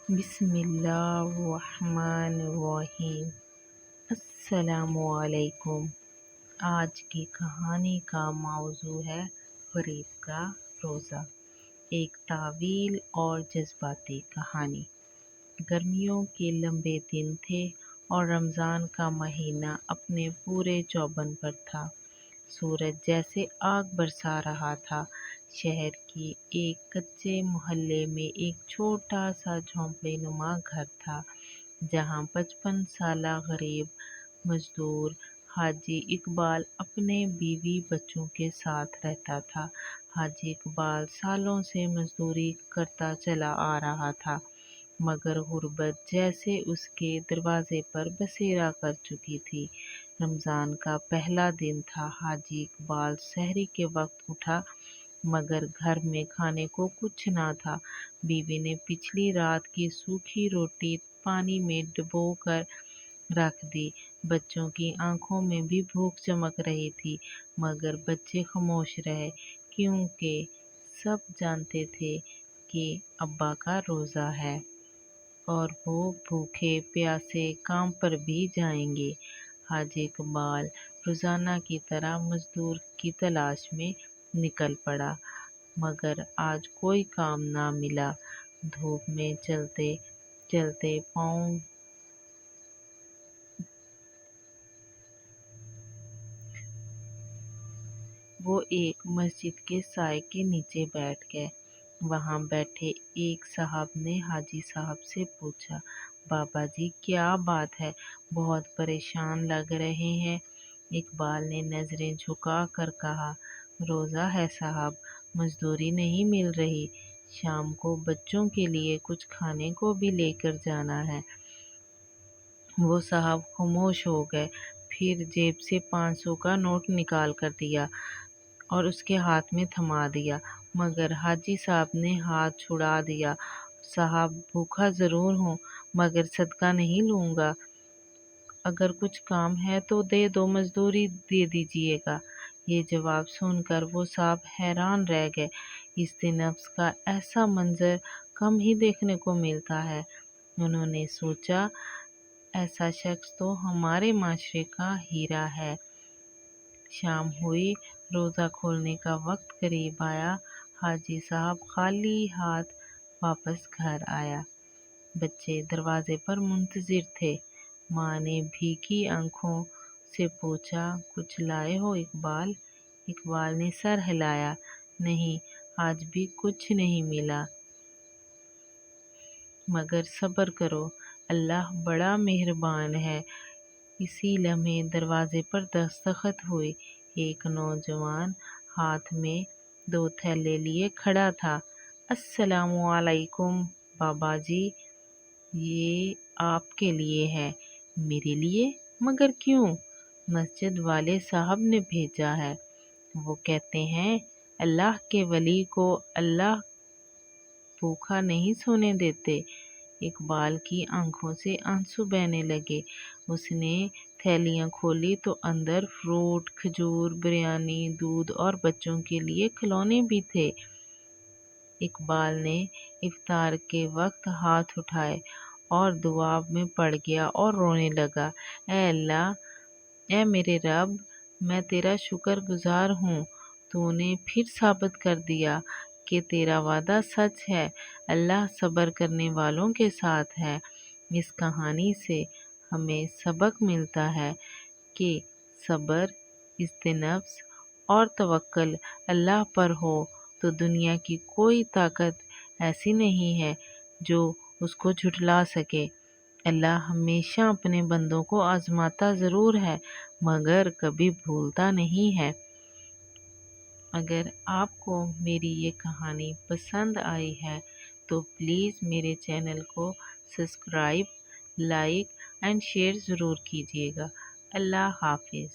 بسم اللہ الرحمن الرحیم۔ السلام علیکم۔ آج کی کہانی کا موضوع ہے غریب کا روزہ، ایک طویل اور جذباتی کہانی۔ گرمیوں کے لمبے دن تھے اور رمضان کا مہینہ اپنے پورے چوبن پر تھا۔ سورج جیسے آگ برسا رہا تھا۔ شہر کے ایک کچے محلے میں ایک چھوٹا سا جھونپڑی نما گھر تھا، جہاں 55 سالہ غریب مزدور حاجی اقبال اپنے بیوی بچوں کے ساتھ رہتا تھا۔ حاجی اقبال سالوں سے مزدوری کرتا چلا آ رہا تھا، مگر غربت جیسے اس کے دروازے پر بسیرا کر چکی تھی۔ رمضان کا پہلا دن تھا۔ حاجی اقبال سحری کے وقت اٹھا، مگر گھر میں کھانے کو کچھ نہ تھا۔ بیوی نے پچھلی رات کی سوکھی روٹی پانی میں ڈبو کر رکھ دی۔ بچوں کی آنکھوں میں بھی بھوک چمک رہی تھی، مگر بچے خاموش رہے، کیونکہ سب جانتے تھے کہ ابا کا روزہ ہے اور وہ بھوکے پیاسے کام پر بھی جائیں گے۔ حاجی اقبال روزانہ کی طرح مزدور کی تلاش میں نکل پڑا، مگر آج کوئی کام نہ ملا۔ دھوپ میں چلتے چلتے پاؤں وہ ایک مسجد کے سائے کے نیچے بیٹھ گئے۔ وہاں بیٹھے ایک صاحب نے حاجی صاحب سے پوچھا، بابا جی کیا بات ہے، بہت پریشان لگ رہے ہیں؟ اقبال نے نظریں جھکا کر کہا، روزہ ہے صاحب، مزدوری نہیں مل رہی، شام کو بچوں کے لیے کچھ کھانے کو بھی لے کر جانا ہے۔ وہ صاحب خاموش ہو گئے، پھر جیب سے 500 کا نوٹ نکال کر دیا اور اس کے ہاتھ میں تھما دیا، مگر حاجی صاحب نے ہاتھ چھڑا دیا۔ صاحب بھوکا ضرور ہوں، مگر صدقہ نہیں لوں گا، اگر کچھ کام ہے تو دے دو، مزدوری دے دیجیے گا۔ یہ جواب سن کر وہ صاحب حیران رہ گئے۔ اس نفس کا ایسا منظر کم ہی دیکھنے کو ملتا ہے۔ انہوں نے سوچا، ایسا شخص تو ہمارے معاشرے کا ہیرا ہے۔ شام ہوئی، روزہ کھولنے کا وقت قریب آیا۔ حاجی صاحب خالی ہاتھ واپس گھر آیا۔ بچے دروازے پر منتظر تھے۔ ماں نے بھیگی آنکھوں سے پوچھا، کچھ لائے ہو اقبال؟ اقبال نے سر ہلایا، نہیں، آج بھی کچھ نہیں ملا، مگر صبر کرو، اللہ بڑا مہربان ہے۔ اسی لمحے دروازے پر دستخط ہوئی۔ ایک نوجوان ہاتھ میں 2 تھیلے لیے کھڑا تھا۔ السلام علیکم بابا جی، یہ آپ کے لیے ہے۔ میرے لیے؟ مگر کیوں؟ مسجد والے صاحب نے بھیجا ہے۔ وہ کہتے ہیں اللہ کے ولی کو اللہ بھوکا نہیں سونے دیتے۔ اقبال کی آنکھوں سے آنسو بہنے لگے۔ اس نے تھیلیاں کھولی تو اندر فروٹ، کھجور، بریانی، دودھ اور بچوں کے لیے کھلونے بھی تھے۔ اقبال نے افطار کے وقت ہاتھ اٹھائے اور دعا میں پڑ گیا اور رونے لگا، اے اللہ، اے میرے رب، میں تیرا شکر گزار ہوں، تو نے پھر ثابت کر دیا کہ تیرا وعدہ سچ ہے، اللہ صبر کرنے والوں کے ساتھ ہے۔ اس کہانی سے ہمیں سبق ملتا ہے کہ صبر، نفس اور توکل اللہ پر ہو تو دنیا کی کوئی طاقت ایسی نہیں ہے جو اس کو جھٹلا سکے۔ اللہ ہمیشہ اپنے بندوں کو آزماتا ضرور ہے، مگر کبھی بھولتا نہیں ہے۔ اگر آپ کو میری یہ کہانی پسند آئی ہے تو پلیز میرے چینل کو سبسکرائب، لائک اینڈ شیئر ضرور کیجیے گا۔ اللہ حافظ۔